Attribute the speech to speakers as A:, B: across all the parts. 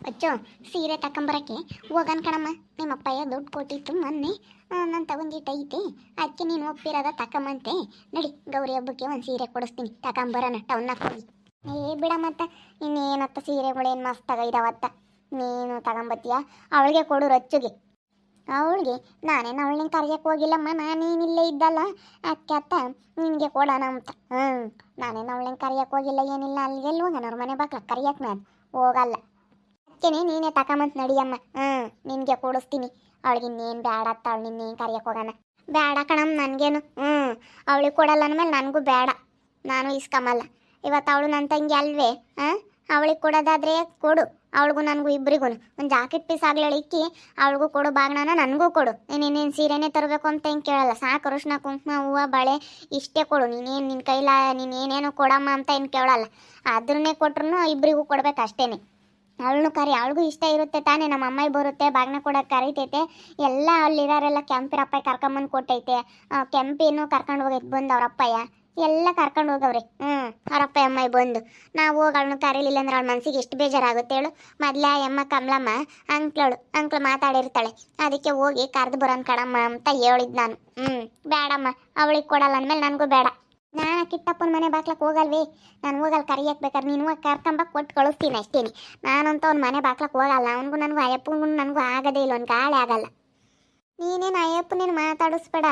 A: ಅಚ್ಚೋ ಸೀರೆ ತಕೊಂಬರಕ್ಕೆ ಹೋಗನ್ ಕಣಮ್ಮ. ನಿಮ್ಮ ಅಪ್ಪಯ್ಯ ದುಡ್ಡು ಕೊಟ್ಟಿತ್ತು ಮೊನ್ನೆ, ನಾನು ತಗೊಂಡಿಟ್ಟು ಐತೆ. ಅದಕ್ಕೆ ನೀನು ಒಪ್ಪಿರೋದ ತಕೊಂಬಂತೆ. ನಡಿ ಗೌರಿ ಹಬ್ಬಕ್ಕೆ ಒಂದು ಸೀರೆ ಕೊಡಿಸ್ತೀನಿ, ತಕೊಂಬರೋಣ ಟೌನ್ನಾಗ ಹೋಗಿ. ಬಿಡ ಮತ್ತೆ ಇನ್ನೇನತ್ತ ಸೀರೆಗಳೇನು ಮಸ್ತಾಗ ಇದಾವತ್ತ. ನೀನು ತಗೊಂಬತ್ತೀಯ, ಅವಳಿಗೆ ಕೊಡು ರಚ್ಚುಗೆ. ಅವಳಿಗೆ ನಾನೇನು ಅವಳನ್ನ ಕರೆಯಕ್ಕೆ ಹೋಗಿಲ್ಲಮ್ಮ, ನಾನೇನಿಲ್ಲೇ ಇದ್ದಲ್ಲ. ಅದಕ್ಕೆ ಅತ್ತ ನಿನಗೆ ಕೊಡೋಣ ಅಂತ. ನಾನೇನು ಅವಳನ್ನ ಕರೆಯಕ್ಕೆ ಹೋಗಿಲ್ಲ, ಏನಿಲ್ಲ. ಅಲ್ಲಿಗೆಲ್ಲ ಹೋಗೋಣ ಅವ್ರ ಮನೆ ಬಾಕ್ಲ ಕರೆಯಕ್ಕೆ ನಾನು ಹೋಗಲ್ಲ. ಅದಕ್ಕೇನೆ ನೀನೇ ತಕೊಂಬಂತ ನಡಿಯಮ್ಮ. ನಿನಗೆ ಕೊಡಿಸ್ತೀನಿ. ಅವಳಿಗೆ ಇನ್ನೇನು ಬೇಡ ಅತ್ತ, ಅವಳು ನಿನ್ನೇನು ಕರೆಯಕ್ಕೆ ಹೋಗೋಣ. ಬೇಡ ಕಣಮ್ಮ ನನಗೇನು. ಅವಳಿಗೆ ಕೊಡಲ್ಲ ಅಂದಮೇಲೆ ನನಗೂ ಬೇಡ, ನಾನು ಇಸ್ಕೊಂಬಲ್ಲ. ಇವತ್ತು ಅವಳು ನನ್ನ ತಂಗಿ ಅಲ್ವೇ? ಅವಳಿಗೆ ಕೊಡೋದಾದ್ರೆ ಕೊಡು, ಅವಳಿಗೂ ನನಗೂ ಇಬ್ಬರಿಗೂ ಒಂದು ಜಾಕೆಟ್ ಪೀಸ್ ಆಗ್ಲೇಳಿ ಇಕ್ಕಿ ಅವಳಿಗೂ ಕೊಡು, ಬಾಗ್ನಾನ ನನಗೂ ಕೊಡು. ನೀನೇನು ಸೀರೆನೇ ತರಬೇಕು ಅಂತ ಹೆಂಗೆ ಕೇಳಲ್ಲ. ಸಾಕು ಅರಿಶಿನ ಕುಂಕುಮ ಹೂವು ಬಳೆ ಇಷ್ಟೇ ಕೊಡು. ನೀನೇನು ನಿನ್ನ ಕೈಲ ನೀನೇನೇನು ಕೊಡಮ್ಮ ಅಂತ ಏನು ಕೇಳಲ್ಲ. ಅದನ್ನೇ ಕೊಟ್ರು ಇಬ್ಬರಿಗೂ ಕೊಡ್ಬೇಕು ಅಷ್ಟೇ. ಅವಳನ್ನು ಕರಿ, ಅವಳಿಗೂ ಇಷ್ಟ ಇರುತ್ತೆ ತಾನೇ. ನಮ್ಮ ಅಮ್ಮಾಯಿ ಬರುತ್ತೆ, ಬಾಗ್ನ ಕೊಡೋಕೆ ಕರೀತೈತೆ. ಎಲ್ಲ ಅಲ್ಲಿರೋರೆಲ್ಲ ಕೆಂಪಿರಪ್ಪ ಕರ್ಕೊಂಬಂದು ಕೊಟ್ಟೈತೆ. ಕೆಂಪೇನು ಕರ್ಕೊಂಡು ಹೋಗೈತೆ ಬಂದು ಅವ್ರಪ್ಪಯ್ಯ ಎಲ್ಲ ಕರ್ಕೊಂಡು ಹೋಗವ್ರೆ. ಅವರಪ್ಪ ಅಮ್ಮಾಯಿ ಬಂದು ನಾವು ಹೋಗಿ ಅವಳನ್ನ ಕರೀಲಿಲ್ಲ ಅಂದ್ರೆ ಅವಳ ಮನಸ್ಸಿಗೆ ಎಷ್ಟು ಬೇಜಾರಾಗುತ್ತೆ ಹೇಳು. ಮೊದಲೇ ಅಮ್ಮ ಕಮಲಮ್ಮ ಅಂಕ್ಳು ಮಾತಾಡಿರ್ತಾಳೆ. ಅದಕ್ಕೆ ಹೋಗಿ ಕರೆದು ಬರೋನ್ ಕಣಮ್ಮ ಅಂತ ಹೇಳಿದ್ ನಾನು. ಬೇಡಮ್ಮ, ಅವಳಿಗೆ ಕೊಡಲ್ಲ ಅಂದಮೇಲೆ ನನಗೂ ಬೇಡ. ನಾನು ಕಿಟ್ಟಪ್ಪನ ಮನೆ ಬಾಕ್ಲಕ್ಕೆ ಹೋಗಲ್ವೇ? ನಾನು ಹೋಗಲ್ಲ ಕರಿಯಕ್ಕೆ. ಬೇಕಾದ್ರೆ ನೀನು ಕರ್ಕೊಂಬ ಕೊಟ್ಟು ಕಳಿಸ್ತೀನಿ ಅಷ್ಟೇನಿ. ನಾನಂತೂ ಅವ್ನ ಮನೆ ಬಾಕ್ಲಕ್ಕೆ ಹೋಗಲ್ಲ. ಅವನಿಗೂ ನನಗೂ ಅಯ್ಯಪ್ಪನಿಗೂ ನನಗೂ ಆಗೋದೇ ಇಲ್ಲ, ಒಂದು ಗಾಳಿ ಆಗಲ್ಲ. ನೀನೇನು ಅಯ್ಯಪ್ಪನೇನು ಮಾತಾಡಿಸ್ಬೇಡ,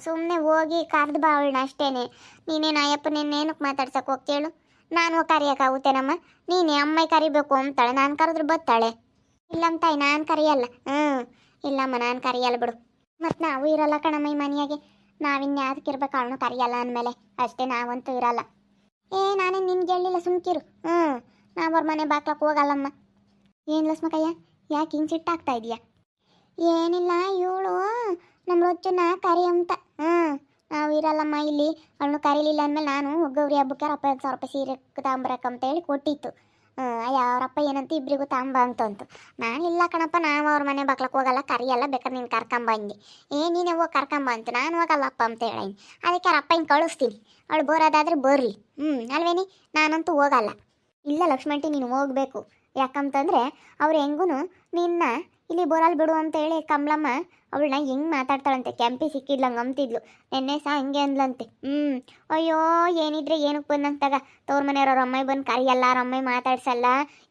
A: ಸುಮ್ಮನೆ ಹೋಗಿ ಕರೆದು ಬಾ ಅವಳನ್ನ ಅಷ್ಟೇನೆ. ನೀನೇನು ಅಯ್ಯಪ್ಪನೇನೇನಕ್ಕೆ ಮಾತಾಡ್ಸಕ್ಕೆ ಹೋಗಿ ಕೇಳು. ನಾನು ಕರಿಯೋಕ್ಕಾಗುತ್ತೇನಮ್ಮ? ನೀನೇ ಅಮ್ಮಾಯಿ ಕರಿಬೇಕು ಅಂತಾಳೆ, ನಾನು ಕರೆದ್ರೆ ಬತ್ತಾಳೆ. ಇಲ್ಲಮ್ಮ ತಾಯಿ, ನಾನು ಕರಿಯಲ್ಲ. ಇಲ್ಲಮ್ಮ ನಾನು ಕರಿಯಲ್ಲ ಬಿಡು. ಮತ್ತು ನಾವು ಇರಲ್ಲ ಕಣಮ್ಮ ಈ ಮನೆಯಾಗೆ. ನಾವಿನ್ಯಾದಕ್ಕಿರ್ಬೇಕು ಅವಳನ್ನು ಕರಿಯಲ್ಲ ಅಂದಮೇಲೆ ಅಷ್ಟೇ, ನಾವಂತೂ ಇರಲ್ಲ. ನಾನೇನು ನಿನ್ಗೆ ಹೇಳಿಲ್ಲ, ಸುಮ್ಕಿರು. ನಾವು ಅವ್ರ ಮನೆ ಬಾಕ್ಲಕ್ಕೆ ಹೋಗಲ್ಲಮ್ಮ. ಏನು ಲಕ್ಷ್ಮಕ್ಕಯ್ಯ, ಯಾಕೆ ಹಿಂಗೆ ಸಿಟ್ಟಾಗ್ತಾ ಇದೆಯಾ? ಏನಿಲ್ಲ, ಇವಳು ನಮ್ಮ ರೊಚ್ಚನ್ನ ಕರಿ ಅಂತ. ನಾವು ಇರಲ್ಲಮ್ಮ ಇಲ್ಲಿ. ಅವಳು ಕರೀಲಿಲ್ಲ ಅಂದಮೇಲೆ ನಾನು ಗೌರಿ ಹಬ್ಬಕ್ಕೆ 10,000 ರೂಪಾಯಿ ಸೀರೆ ತಗೊಂಬರಕ್ಕಂತ ಹೇಳಿ ಕೊಟ್ಟಿತ್ತು. ಅವರಪ್ಪ ಏನಂತ ಇಬ್ಬರಿಗೂ ತಾಂಬ ಅಂತಂತು. ನಾನು ಇಲ್ಲ ಕಣಪ್ಪ, ನಾವು ಅವ್ರ ಮನೆ ಬಾಕ್ಲಕ್ಕೆ ಹೋಗಲ್ಲ, ಕರಿಯಲ್ಲ. ಬೇಕಾದ್ರೆ ನೀನು ಕರ್ಕೊಂಬ ಅಂದೆ. ನೀನೇ ಹೋಗಿ ಕರ್ಕೊಂಬ ಅಂತ. ನಾನು ಹೋಗಲ್ಲಪ್ಪ ಅಂತ ಹೇಳಿ ಅದಕ್ಕೆ ಅವ್ರ ಅಪ್ಪ ಹಿಂಗೆ ಕಳಿಸ್ತೀನಿ. ಅವಳು ಬರೋದಾದ್ರೆ ಬರಲಿ. ಅಲ್ವೇನಿ? ನಾನಂತೂ ಹೋಗಲ್ಲ. ಇಲ್ಲ ಲಕ್ಷ್ಮಂಟಿ, ನೀನು ಹೋಗಬೇಕು. ಯಾಕಂತಂದರೆ ಅವ್ರು ಹೆಂಗೂ ನಿನ್ನ ಇಲ್ಲಿ ಬರಲ್ ಬಿಡು ಅಂತ ಹೇಳಿ ಕಮಲಮ್ಮ ಅವಳನ್ನ ಹೆಂಗೆ ಮಾತಾಡ್ತಾಳಂತೆ. ಕೆಂಪಿ ಸಿಕ್ಕಿದ್ಲಂಗೆ ಅಂತಿದ್ಲು. ನೆನ್ನೆ ಸಹ ಹಂಗೆ ಅಂದ್ಲಂತೆ. ಅಯ್ಯೋ ಏನಿದ್ರೆ ಏನಕ್ಕೆ ಬಂದಂತಾಗ ತವ್ರ ಮನೆಯವ್ರವ್ರ ಅಮ್ಮಾಯಿ ಬಂದು ಕರಿಯಲ್ಲ, ಅವ್ರ ಅಮ್ಮಾಯಿ ಮಾತಾಡ್ಸಲ್ಲ.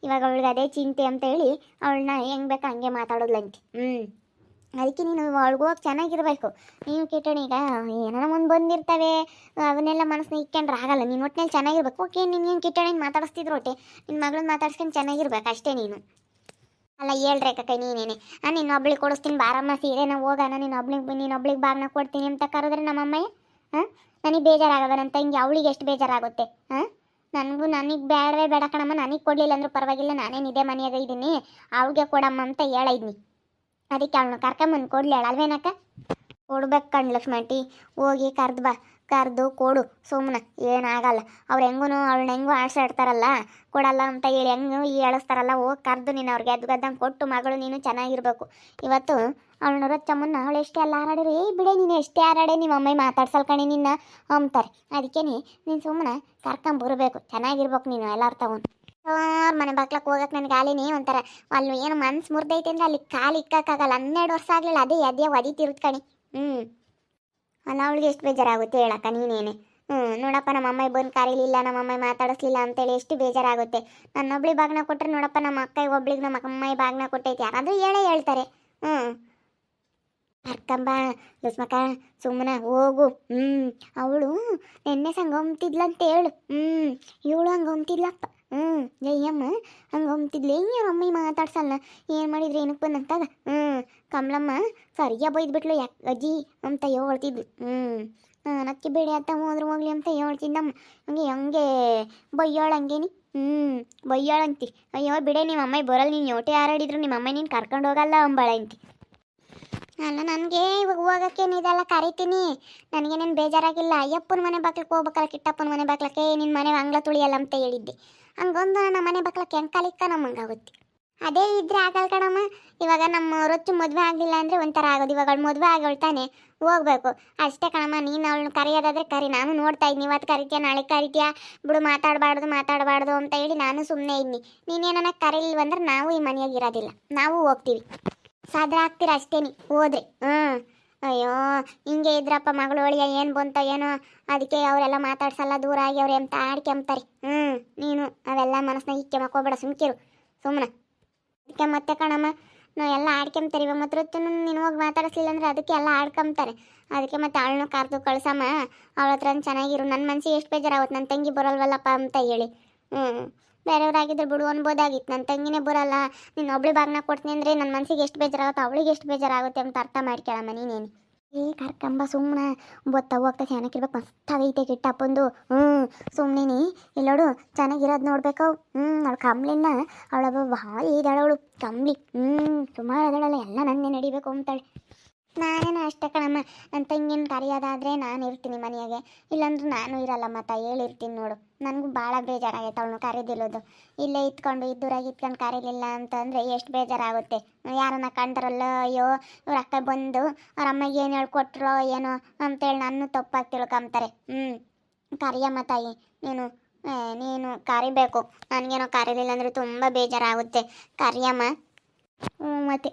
A: ಇವಾಗ ಅವಳಿಗೆ ಅದೇ ಚಿಂತೆ ಅಂತ ಹೇಳಿ ಅವಳನ್ನ ಹೆಂಗೆ ಬೇಕು ಹಂಗೆ ಮಾತಾಡೋದ್ಲಂತೆ. ಅದಕ್ಕೆ ನೀನು ಅವಳಿಗೆ ಹೋಗಿ ಚೆನ್ನಾಗಿರ್ಬೇಕು. ನೀನು ಕಿಟ್ಟಣ ಈಗ ಏನಾರ ಮುಂದೆ ಬಂದಿರ್ತವೆ, ಅವನ್ನೆಲ್ಲ ಮನಸ್ಸನ್ನ ಇಟ್ಕೊಂಡ್ರೆ ಆಗಲ್ಲ. ನೀನು ಒಟ್ಟಿನಲ್ಲಿ ಚೆನ್ನಾಗಿರ್ಬೇಕು. ಓಕೆ, ನೀನು ಕಿಟ್ಟಣ ಮಾತಾಡಿಸ್ತಿದ್ರು ಒಟ್ಟೆ ನಿನ್ನ ಮಗಳನ್ನ ಮಾತಾಡ್ಸ್ಕೊಂಡು ಚೆನ್ನಾಗಿರ್ಬೇಕು ಅಷ್ಟೇ ನೀನು. ಅಲ್ಲ ಹೇಳ್ರಿ ಕೈ ನೀನೇನೆ. ನಿನ್ನೊಬ್ಳಿಗೆ ಕೊಡಿಸ್ತೀನಿ ಬಾರಮ್ಮ ಸೀರೆನ, ಹೋಗೋಣ. ನೀನೊಬ್ಳಿಗೆ ಬಾಗ್ನ ಕೊಡ್ತೀನಿ ಅಂತ ಕರೆದ್ರೆ ನಮ್ಮಮ್ಮಯ್ಯ ನನಗೆ ಬೇಜಾರಾಗದ. ನನ್ನ ತಂಗಿ ಅವಳಿಗೆ ಎಷ್ಟು ಬೇಜಾರಾಗುತ್ತೆ. ನನಗೆ ಬೇಡವೇ ಬೇಡ ಕಣಮ್ಮ. ನನಗೆ ಕೊಡಲಿಲ್ಲ ಅಂದ್ರೂ ಪರವಾಗಿಲ್ಲ, ನಾನೇನು ಇದೇ ಮನೆಯಾಗ ಇದ್ದೀನಿ, ಅವಳಿಗೆ ಕೊಡಮ್ಮ ಅಂತ ಹೇಳಿದ್ನಿ. ಅದಕ್ಕೆ ಅವಳನ್ನ ಕರ್ಕೊಂಬಂದು ಕೊಡ್ಲಿ ಅಲ್ವೇನಕ್ಕ? ಕೊಡ್ಬೇಕು ಕಣ್ ಲಕ್ಷ್ಮಂಟಿ. ಹೋಗಿ ಕರೆದು ಕೊಡು, ಸುಮ್ಮನೆ ಏನಾಗಲ್ಲ. ಅವ್ರು ಅವಳನ್ನ ಹೆಂಗೂ ಆಡ್ಸಾಡ್ತಾರಲ್ಲ, ಕೊಡಲ್ಲ ಅಂತ ಹೇಳಿ ಹೆಂಗೂ ಹೇಳಿಸ್ತಾರಲ್ಲ. ಹೋಗಿ ಕರೆದು ನೀನು ಅವ್ರಿಗೆ ಗದ್ದಂಗೆ ಕೊಟ್ಟು ಮಗಳು ನೀನು ಚೆನ್ನಾಗಿರ್ಬೇಕು. ಇವತ್ತು ಅವಳನ್ನ ರೊಚ್ಚಮ್ಮನ್ನ ಅವಳು ಎಷ್ಟೇ ಎಲ್ಲ ಹಾರಾಡಿರಿ, ಬಿಡೆ ನೀನು ಎಷ್ಟೇ ಹಾರಾಡೆ ನಿಮ್ಮ ಅಮ್ಮಾಯಿ ಮಾತಾಡ್ಸಲ್ ಕಣೆ ನಿನ್ನ ಅಂತಾರೆ. ಅದಕ್ಕೆ ನೀನು ಸುಮ್ಮನೆ ಕರ್ಕೊಂಬರ್ಬೇಕು, ಚೆನ್ನಾಗಿರ್ಬೇಕು ನೀನು ಎಲ್ಲಾರು ತಗೊಂಡು. ಅವ್ರ ಮನೆ ಬಾಕ್ಲಕ್ಕೆ ಹೋಗಕ್ಕೆ ನನಗೆ ಆಲಿನಿ ಒಂಥರ ಅಲ್ಲಿ ಏನು ಮನ್ಸು ಮುರಿದೈತೆ ಅಂದರೆ ಅಲ್ಲಿ ಕಾಲು ಇಕ್ಕಾಗಲ್ಲ. 12 ವರ್ಷ ಆಗಲಿಲ್ಲ, ಅದೇ ಎದೆ ಒದಿತಿರುತ್ತ ಕಣಿ. ಅಲ್ಲ ಅವಳಿಗೆ ಎಷ್ಟು ಬೇಜಾರಾಗುತ್ತೆ ಹೇಳಕ್ಕ ನೀನೇನೆ. ನೋಡಪ್ಪ ನಮ್ಮ ಅಮ್ಮಾಯಿ ಬಂದು ಕರೀಲಿಲ್ಲ, ನಮ್ಮ ಅಮ್ಮಾಯಿ ಮಾತಾಡಿಸ್ಲಿಲ್ಲ ಅಂತೇಳಿ ಎಷ್ಟು ಬೇಜಾರಾಗುತ್ತೆ. ನನ್ನೊಬ್ಳಿಗೆ ಬಾಗ್ನ ಕೊಟ್ಟರೆ ನೋಡಪ್ಪ ನಮ್ಮ ಅಕ್ಕಗೆ ಒಬ್ಳಿಗೆ ನಮ್ಮ ಅಮ್ಮಾಯಿ ಬಾಗ್ನ ಕೊಟ್ಟೈತೆ ಯಾರಾದರೂ ಹೇಳ್ತಾರೆ. ಕರ್ಕಂಬ ಲಕ್ಷ್ಮಕ್ಕ, ಸುಮ್ಮನೆ ಹೋಗು. ಅವಳು ನೆನ್ನೆ ಸಂಗೆ ಹೊಮ್ತಿದ್ಲಂತ ಹೇಳು. ಇವಳು ಹಂಗೆ ಹೊಮ್ತಿದ್ಲಪ್ಪ. ಜಯ್ಯಮ್ಮ ಹಂಗೆ ಹೊಮ್ತಿದ್ಲು. ಹೆಂಗೆ ಅವ್ರ ಅಮ್ಮಾಯಿ ಮಾತಾಡ್ಸಲ್ಲ, ಏನು ಮಾಡಿದ್ರೆ ಏನಕ್ಕೆ ಬಂದಂತಾಗ. ಕಮಲಮ್ಮ ಸರಿಯ ಬೈದ್ಬಿಟ್ಲು. ಯಾಕೆ ಅಜ್ಜಿ ಅಂತ ಹೇಳ್ತಿದ್ಲು. ನಕ್ಕಿ ಬೇಡಿ ಅಂತ ಹೋದ್ರೆ ಹೋಗ್ಲಿ ಅಂತ ಹೇಳ್ತಿದ್ದಮ್ಮ. ಹಂಗೆ ಬಯ್ಯಾಳ ಹಂಗೇನಿ. ಬಯ್ಯಾಳಂತಿ. ಅಯ್ಯೋ ಬಿಡೆ, ನಿಮ್ಮ ಅಮ್ಮಾಯಿ ಬರಲ್ಲ, ನೀನು ಯೋಟೆ ಹಾರಾಡಿದ್ರು ನಿಮ್ಮ ಅಮ್ಮಾಯಿ ನೀನು ಕರ್ಕೊಂಡು ಹೋಗಲ್ಲ ಅಂಬಾಳಂತಿ. ಅಲ್ಲ ನನಗೆ ಇವಾಗ ಹೋಗೋಕ್ಕೇನಿದೆಲ್ಲ ಕರಿತೀನಿ, ನನಗೇನೇನು ಬೇಜಾರಾಗಿಲ್ಲ. ಅಯ್ಯಪ್ಪನ ಮನೆ ಬಾಕ್ಲಕ್ಕೆ ಹೋಗ್ಬೇಕಲ್ಲ, ಕಿಟ್ಟಪ್ಪನ ಮನೆ ಬಾಕ್ಲಕ್ಕೆ ನಿನ್ನ ಮನೆ ಅಂಗ್ಳ ತುಳಿಯಲ್ಲ ಅಂತ ಹೇಳಿದ್ದೆ. ಹಂಗೊಂದು ನಮ್ಮ ಮನೆ ಬಾಕ್ಲಕ್ಕೆ ಹೆಂಗೆ ಕಲಿಕ್ಕ ನಮ್ಮಂಗಾಗುತ್ತೆ. ಅದೇ ಇದ್ರೆ ಆಗಲ್ಲ ಕಣಮ್ಮ. ಇವಾಗ ನಮ್ಮ ರೊಚ್ಚು ಮದುವೆ ಆಗಲಿಲ್ಲ ಅಂದರೆ ಒಂಥರ ಆಗೋದು. ಇವಾಗ ಅವಳು ಮದುವೆ ಆಗೋಳು ತಾನೆ, ಹೋಗ್ಬೇಕು ಅಷ್ಟೇ ಕಣಮ್ಮ. ನೀನು ಅವಳನ್ನ ಕರೆಯೋದಾದ್ರೆ ಕರಿ. ನಾನು ನೋಡ್ತಾ ಇದ್ದೀನಿ, ಇವತ್ತು ಕರಿತೀಯ ನಾಳೆ ಕರಿತೀಯ, ಬಿಡು ಮಾತಾಡಬಾರ್ದು ಅಂತ ಹೇಳಿ ನಾನು ಸುಮ್ಮನೆ ಇದ್ದೀನಿ. ನೀನೇನ ಕರೀಲಿಲ್ವಂದ್ರೆ ನಾವು ಈ ಮನೆಯಾಗ ಇರೋದಿಲ್ಲ, ನಾವು ಹೋಗ್ತೀವಿ. ಸಾಧ್ರ ಆಗ್ತೀರ ಅಷ್ಟೇನಿ ಹೋದ್ರಿ. ಅಯ್ಯೋ ಹಿಂಗೆ ಇದ್ರಪ್ಪ ಮಗಳು ಒಳಿಯ ಏನು ಬಂತ ಏನೋ, ಅದಕ್ಕೆ ಅವರೆಲ್ಲ ಮಾತಾಡ್ಸಲ್ಲ, ದೂರ ಆಗಿ ಅವ್ರು ಎಂತ ಆಡ್ಕೆಂಬ್ತಾರೆ. ನೀನು ಅವೆಲ್ಲ ಮನಸ್ನಾಗ ಇಕ್ಕೆ ಮಕ್ಕೋಬೇಡ, ಸುಮ್ಕಿರು ಸುಮ್ಮನೆ. ಅದಕ್ಕೆ ಮತ್ತೆ ಕಣಮ್ಮ ನಾವು ಎಲ್ಲ ಆಡ್ಕೊಂತಾರೆ. ಇವಾಗ ಮಾತ್ರ ನೀನು ಹೋಗಿ ಮಾತಾಡಿಸ್ಲಿಲ್ಲ ಅಂದರೆ ಅದಕ್ಕೆ ಎಲ್ಲ ಆಡ್ಕೊಂತಾರೆ. ಅದಕ್ಕೆ ಮತ್ತೆ ಅವಳನ್ನ ಕರೆದು ಕಳ್ಸಮ್ಮ, ಅವಳ ಹತ್ರ ಚೆನ್ನಾಗಿರು. ನನ್ನ ಮನಸ್ಸಿಗೆ ಎಷ್ಟು ಬೇಜಾರಾಗುತ್ತೆ, ನನ್ನ ತಂಗಿ ಬರಲ್ವಲ್ಲಪ್ಪ ಅಂತ ಹೇಳಿ. ಬೇರೆಯವ್ರಾಗಿದ್ರೆ ಬಿಡು ಅನ್ಬೋದಾಗಿತ್ತು, ನನ್ನ ತಂಗಿನೇ ಬರಲ್ಲ, ನೀನು ಒಬ್ಳಿ ಬಾಗ್ನ ಕೊಡ್ತೀನಿ ಅಂದರೆ ನನ್ನ ಮನಸ್ಸಿಗೆ ಎಷ್ಟು ಬೇಜಾರಾಗುತ್ತೆ, ಅವಳಿಗೆ ಎಷ್ಟು ಬೇಜಾರಾಗುತ್ತೆ ಅಂತ ಅರ್ಥ ಮಾಡ್ಕೊಳ್ಳಮ್ಮ ನೀನೇನು. ಕರ್ಕಂಬ ಸುಮ್ಮನೆ ಹೋಗ್ತಾ ಚೆನ್ನಾಗಿರ್ಬೇಕು, ಮಸ್ತಾಗೈತೆ ಕಿಟ್ಟಪ್ಪಂದು. ಸುಮ್ಮನೆ ಇಲ್ಲೋಡು ಚೆನ್ನಾಗಿರೋದು ನೋಡ್ಬೇಕು. ಅವಳು ಕಂಬ್ಳಿನ ಅವಳ ಭಾಳ ಇದ್ದಾಳವಳು ಕಂಬ್ಳಿ. ಸುಮಾರು ಅದಳಲ್ಲ, ಎಲ್ಲ ನನ್ನೇ ನಡಿಬೇಕು ಅಂತಾಳೆ. ನಾನೇನು ಅಷ್ಟೇ ಕಣಮ್ಮ, ನನ್ನ ತಂಗಿನ ಕರೆಯೋದಾದರೆ ನಾನು ಇರ್ತೀನಿ ಮನೆಯಾಗೆ, ಇಲ್ಲಾಂದ್ರೆ ನಾನು ಇರಲ್ಲಮ್ಮ ಹೇಳಿರ್ತೀನಿ ನೋಡು. ನನಗೂ ಭಾಳ ಬೇಜಾರಾಗೈತೆ ಅವಳನ್ನು ಕರೆದಿಲ್ಲೋದು. ಇಲ್ಲೇ ಇತ್ಕೊಂಡು ಇದ್ದೂರಾಗಿ ಇತ್ಕೊಂಡು ಕರೀಲಿಲ್ಲ ಅಂತಂದರೆ ಎಷ್ಟು ಬೇಜಾರಾಗುತ್ತೆ. ಯಾರನ್ನ ಕಂಡ್ರಲ್ಲ, ಅಯ್ಯೋ ಇವ್ರ ಅಕ್ಕ ಬಂದು ಅವ್ರ ಅಮ್ಮಗೆ ಏನು ಹೇಳ್ಕೊಟ್ರೋ ಏನೋ ಅಂತೇಳಿ ನಾನು ತಪ್ಪಾಗಿ ತಿಳ್ಕೊಂತಾರೆ. ಕರಿಯಮ್ಮ ತಾಯಿ, ನೀನು ಕರಿಬೇಕು. ನನಗೇನೋ ಕರೀಲಿಲ್ಲ ಅಂದರೆ ತುಂಬ ಬೇಜಾರಾಗುತ್ತೆ. ಕರಿಯಮ್ಮ. ಮತ್ತೆ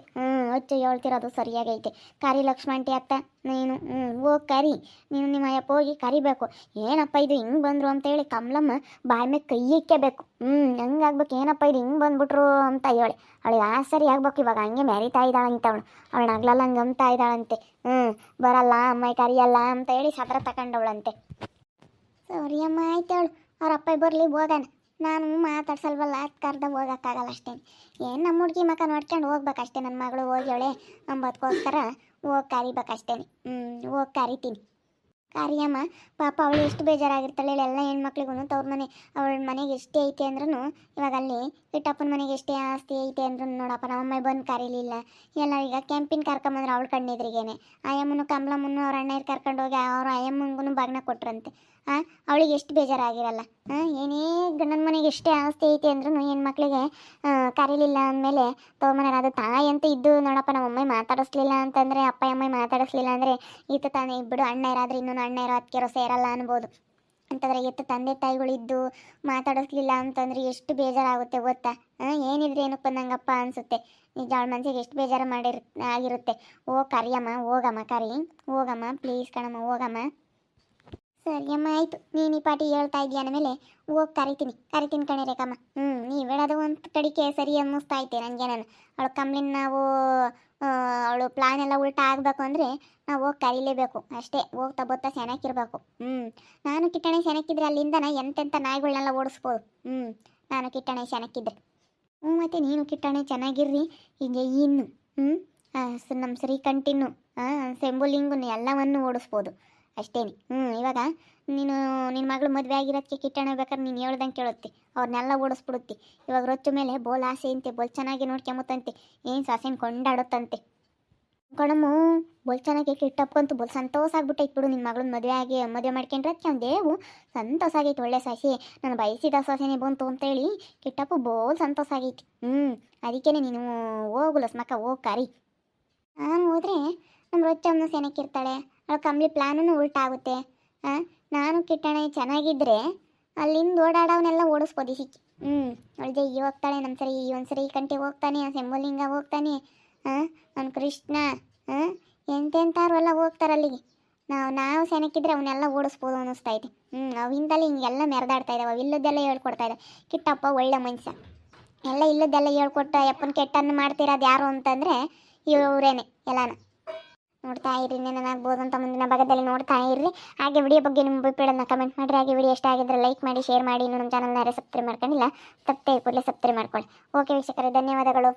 A: ಅಚ್ಚು ಹೇಳ್ತಿರೋದು ಸರಿಯಾಗೈತೆ. ಕರಿ ಲಕ್ಷ್ಮಂಟಿ ಅತ್ತ, ನೀನು ಹೋಗಿ ಕರಿ. ನೀನು ನಿಮ್ಮ ಅಯ್ಯಪ್ಪ ಹೋಗಿ ಕರಿಬೇಕು. ಏನಪ್ಪ ಇದು ಹಿಂಗೆ ಬಂದರು ಅಂತೇಳಿ ಕಮಲಮ್ಮ ಬಾಯಿ ಮೇಲೆ ಕೈ ಇಕ್ಕಬೇಕು. ಹಂಗಾಗ್ಬೇಕು, ಏನಪ್ಪ ಇದು ಹಿಂಗೆ ಬಂದ್ಬಿಟ್ರು ಅಂತ ಹೇಳಿ ಅವಳಿಗೆ ಆಶ್ಚರ್ಯ ಆಗ್ಬೇಕು. ಇವಾಗ ಹಂಗೆ ಮೆರಿತಾ ಇದ್ದಾಳಂತೆ ಅವಳು ನಗ್ಲಲ್ಲ ಹಂಗೆ ಅಂಬ್ತಾ ಇದ್ದಾಳಂತೆ. ಬರಲ್ಲ ಅಮ್ಮ ಕರಿಯಲ್ಲ ಅಂತ ಹೇಳಿ ಸತ್ರ ತಗೊಂಡವಳಂತೆ. ಸರಿ ಅಮ್ಮ ಆಯ್ತು ಅವಳು, ಅವ್ರ ಅಪ್ಪ ಬರಲಿ ಹೋಗೋಣ. ನಾನು ಮಾತಾಡ್ಸಲ್ವಲ್ಲ, ಅದು ಕರ್ದ ಹೋಗೋಕ್ಕಾಗಲ್ಲ ಅಷ್ಟೇ. ಏನು ನಮ್ಮ ಹುಡುಗಿ ಮಕ್ಕ ನೋಡ್ಕೊಂಡು ಹೋಗ್ಬೇಕಷ್ಟೇ. ನನ್ನ ಮಗಳು ಹೋಗ್ಯವಳೆ ಅಂಬೋದಕ್ಕೋಸ್ಕರ ಹೋಗಿ ಕರಿಬೇಕಷ್ಟೇ. ಹೋಗಿ ಕರಿತೀನಿ. ಕರಿಯಮ್ಮ ಪಾಪ ಅವಳು ಎಷ್ಟು ಬೇಜಾರಾಗಿರ್ತಾಳೆ. ಎಲ್ಲ ಹೆಣ್ಮಕ್ಳಿಗೂ ತವ್ರ ಮನೆ, ಅವಳ ಮನೆಗೆ ಎಷ್ಟೇ ಐತೆ ಅಂದ್ರೂ, ಇವಾಗ ಅಲ್ಲಿ ಕಿಟ್ಟಪ್ಪನ ಮನೆಗೆ ಎಷ್ಟೇ ಆಸ್ತಿ ಐತೆ ಅಂದ್ರೂ ನೋಡಪ್ಪ ನಮ್ಮಮ್ಮ ಬಂದು ಕರೀಲಿಲ್ಲ. ಎಲ್ಲ ಈಗ ಕ್ಯಾಂಪಿನ ಕರ್ಕೊಂಬಂದ್ರೆ ಅವಳು ಕಣ್ಣೆದ್ರಿಗೇನೆ ಅಯ್ಯಮ್ಮನು ಕಮಲಮ್ಮನ್ನು ಅವ್ರ ಅಣ್ಣಯ್ಯರು ಕರ್ಕೊಂಡೋಗಿ ಅವ್ರ ಅಯ್ಯಮ್ಮಂಗೂ ಬಾಗ್ನ ಕೊಟ್ರಂತೆ. ಅವಳಿಗೆ ಎಷ್ಟು ಬೇಜಾರಾಗಿರಲ್ಲ. ಏನೇ ಗಂಡನ ಮನೆಗೆ ಎಷ್ಟೇ ಆಸ್ತಿ ಐತೆ ಅಂದ್ರೂ ಹೆಣ್ಮಕ್ಳಿಗೆ ಕರೀಲಿಲ್ಲ ಅಂದಮೇಲೆ ತವ್ರ ಮನೆಗೆ ಅದು ತಾಯಿ ಅಂತ ಇದ್ದು ನೋಡಪ್ಪ ನಮ್ಮಮ್ಮ ಮಾತಾಡಿಸ್ಲಿಲ್ಲ ಅಂತಂದರೆ, ಅಪ್ಪ ಅಮ್ಮ ಮಾತಾಡಿಸ್ಲಿಲ್ಲ ಅಂದರೆ ಈತ ತಾನೇ ಇಬ್ಬರು ಅಣ್ಣಯರಾದ್ರೆ ಇನ್ನೊಂದು ಅಣ್ಣಯರು ಅದಕ್ಕಿರೋ ಸೇರಲ್ಲ ಅನ್ಬೋದು. ಅಂತಂದರೆ ಎತ್ತು ತಂದೆ ತಾಯಿಗಳಿದ್ದು ಮಾತಾಡಿಸ್ಲಿಲ್ಲ ಅಂತಂದರೆ ಎಷ್ಟು ಬೇಜಾರಾಗುತ್ತೆ ಗೊತ್ತಾ. ಏನಿದ್ರೆ ಏನಕ್ಕೆ ಬಂದಂಗಪ್ಪ ಅನಿಸುತ್ತೆ. ನಿಜ ಅವಳ ಮನಸ್ಸಿಗೆ ಎಷ್ಟು ಬೇಜಾರು ಆಗಿರುತ್ತೆ. ಕರಿಯಮ್ಮ, ಹೋಗಮ್ಮ ಕರಿ, ಹೋಗಮ್ಮ ಪ್ಲೀಸ್ ಕಣಮ್ಮ, ಹೋಗಮ್ಮ. ಸರಿಯಮ್ಮ ಆಯಿತು, ನೀನು ಈ ಪಾಟಿ ಹೇಳ್ತಾ ಇದೆಯಾ ಅಂದಮೇಲೆ ಹೋಗಿ ಕರಿತೀನಿ ಕಣೆ ರೇಖಮ್ಮ. ನೀವು ಹೇಳೋದು ಒಂದು ಕಡಿಕೆ ಸರಿ ಅನ್ನಿಸ್ತಾ ಐತೆ ನನಗೆ. ಅವಳು ಕಂಬ್ಳಿನ ನಾವು ಅವಳು ಪ್ಲಾನ್ ಎಲ್ಲ ಉಲ್ಟಾ ಆಗಬೇಕು ಅಂದರೆ ನಾವು ಹೋಗಿ ಕರೀಲೇಬೇಕು ಅಷ್ಟೇ. ಹೋಗ್ತಾ ಬೋಗ್ತಾ ಚೆನ್ನಾಗಿರ್ಬೇಕು. ನಾನು ಕಿಟ್ಟಣೆ ಚೆನ್ನಾಗಿದ್ರೆ ಅಲ್ಲಿಂದ ಎಂತೆಂಥ ನಾಯಿಗಳನ್ನೆಲ್ಲ ಓಡಿಸ್ಬೋದು. ನಾನು ಕಿಟ್ಟಣೆ ಚೆನ್ನಾಗಿದ್ದರೆ. ಮತ್ತು ನೀನು ಕಿಟ್ಟಣೆ ಚೆನ್ನಾಗಿರ್ರಿ. ಹೀಗೆ ಇನ್ನು ನಮ್ಮ ಶ್ರೀಕಂಠಿನ್ನು ಸೆಂಬುಲಿಂಗು ಎಲ್ಲವನ್ನು ಓಡಿಸ್ಬೋದು ಅಷ್ಟೇನೆ. ಇವಾಗ ನೀನು ನಿನ್ನ ಮಗಳು ಮದುವೆ ಆಗಿರೋದಕ್ಕೆ ಕಿಟ್ಟಣ ಬೇಕಾದ್ರೆ ನೀನು ಹೇಳ್ದಂಗೆ ಕೇಳುತ್ತೆ, ಅವ್ರನ್ನೆಲ್ಲ ಓಡಿಸ್ಬಿಡುತ್ತೆ. ಇವಾಗ ರೊಚ್ಚ ಮೇಲೆ ಬೋಲ್ ಆಸೆ ಅಂತೆ, ಬೋಲ್ ಚೆನ್ನಾಗಿ ನೋಡ್ಕೊಂಬತ್ತಂತೆ, ಏನು ಸಾಸೇನು ಕೊಂಡಾಡುತ್ತಂತೆ ಕಣಮ್ಮ. ಬೋಲ್ ಚೆನ್ನಾಗಿ ಕಿಟ್ಟಪ್ಪಂತೂ ಬೋಲ್ ಸಂತೋಷ ಆಗ್ಬಿಟ್ಟೈತೆ ಬಿಡು. ನಿನ್ನ ಮಗಳನ್ನ ಮದುವೆ ಮಾಡ್ಕೊಂಡ್ರದಕ್ಕೆ ಅವ್ನು ದೇವು ಸಂತೋಷ ಆಗೈತೆ. ಒಳ್ಳೆ ಸಾಸೆ, ನಾನು ಬಯಸಿದ ಸಾಸೆನೇ ಬಂತು ಅಂತೇಳಿ ಕಿಟ್ಟಪ್ಪ ಬೋಲ್ ಸಂತೋಷ ಆಗೈತಿ. ಅದಕ್ಕೇ ನೀನು ಹೋಗುಲ್ಲ ಸ್ಮಕ್ಕ, ಹೋಗಿ ಕರಿ. ನಾನು ಹೋದರೆ ನಮ್ಮ ರೊಚ್ಚಮ್ಮನ ಸೆನಕ್ಕಿರ್ತಾಳೆ, ಅವಳು ಕಂಬ್ಳಿ ಪ್ಲಾನೂ ಉಲ್ಟಾ ಆಗುತ್ತೆ. ನಾನು ಕಿಟ್ಟಣೆ ಚೆನ್ನಾಗಿದ್ದರೆ ಅಲ್ಲಿಂದ ಓಡಾಡವನ್ನೆಲ್ಲ ಓಡಿಸ್ಬೋದು ಸಿಕ್ಕಿ. ಅವಳು ಜಯ್ಯಿ ಹೋಗ್ತಾಳೆ, ನಮ್ಮ ಸರಿ ಒಂದ್ಸರಿ ಕಂಟಿಗೆ ಹೋಗ್ತಾನೆ, ಸೆಂಬುಲಿಂಗ ಹೋಗ್ತಾನೆ, ಅವ್ನು ಕೃಷ್ಣ ಎಂತೆಂಥವ್ರು ಎಲ್ಲ ಹೋಗ್ತಾರೆ ಅಲ್ಲಿಗೆ. ನಾವು ಸೆನಕ್ಕಿದ್ರೆ ಅವನ್ನೆಲ್ಲ ಓಡಿಸ್ಬೋದು ಅನ್ನಿಸ್ತೈತೆ. ಅವಿಂದಲೇ ಹಿಂಗೆಲ್ಲ ಮೆರೆದಾಡ್ತಾ ಇದ್ದಾವೆ, ಅವಿಲ್ಲದೆಲ್ಲ ಹೇಳ್ಕೊಡ್ತಾ ಇದ್ದಾವೆ. ಕಿಟ್ಟಪ್ಪ ಒಳ್ಳೆ ಮನುಷ್ಯ, ಎಲ್ಲ ಇಲ್ಲದೆಲ್ಲ ಹೇಳ್ಕೊಟ್ಟು ಯಪ್ಪನ ಕೆಟ್ಟನ್ನು ಮಾಡ್ತಿರೋದು ಯಾರು ಅಂತಂದರೆ ಇವರೇನೆ ಎಲ್ಲಾನ. ನೋಡ್ತಾ ಇರಿ, ಏನಾಗ್ಬೋದು ಅಂತ ಮುಂದಿನ ಭಾಗದಲ್ಲಿ ನೋಡ್ತಾ ಇರ್ರಿ. ಹಾಗೆ ವಿಡಿಯೋ ಬಗ್ಗೆ ನಿಮ್ಮ ಅಭಿಪ್ರಾಯನ ಕಮೆಂಟ್ ಮಾಡಿರಿ. ಹಾಗೆ ವಿಡಿಯೋ ಇಷ್ಟ ಆಗಿದ್ರೆ ಲೈಕ್ ಮಾಡಿ, ಶೇರ್ ಮಾಡಿ. ಇನ್ನು ನಮ್ಮ ಚಾನಲ್ನ ಯಾರೇ ಸಬ್ಸ್ಕ್ರೈಬ್ ಮಾಡ್ಕೊಂಡಿಲ್ಲ, ಕೂಡಲೇ ಸಬ್ಸ್ಕ್ರೈಬ್ ಮಾಡ್ಕೊಳ್ಳಿ. ಓಕೆ ವೀಕ್ಷಕರೇ, ಧನ್ಯವಾದಗಳು.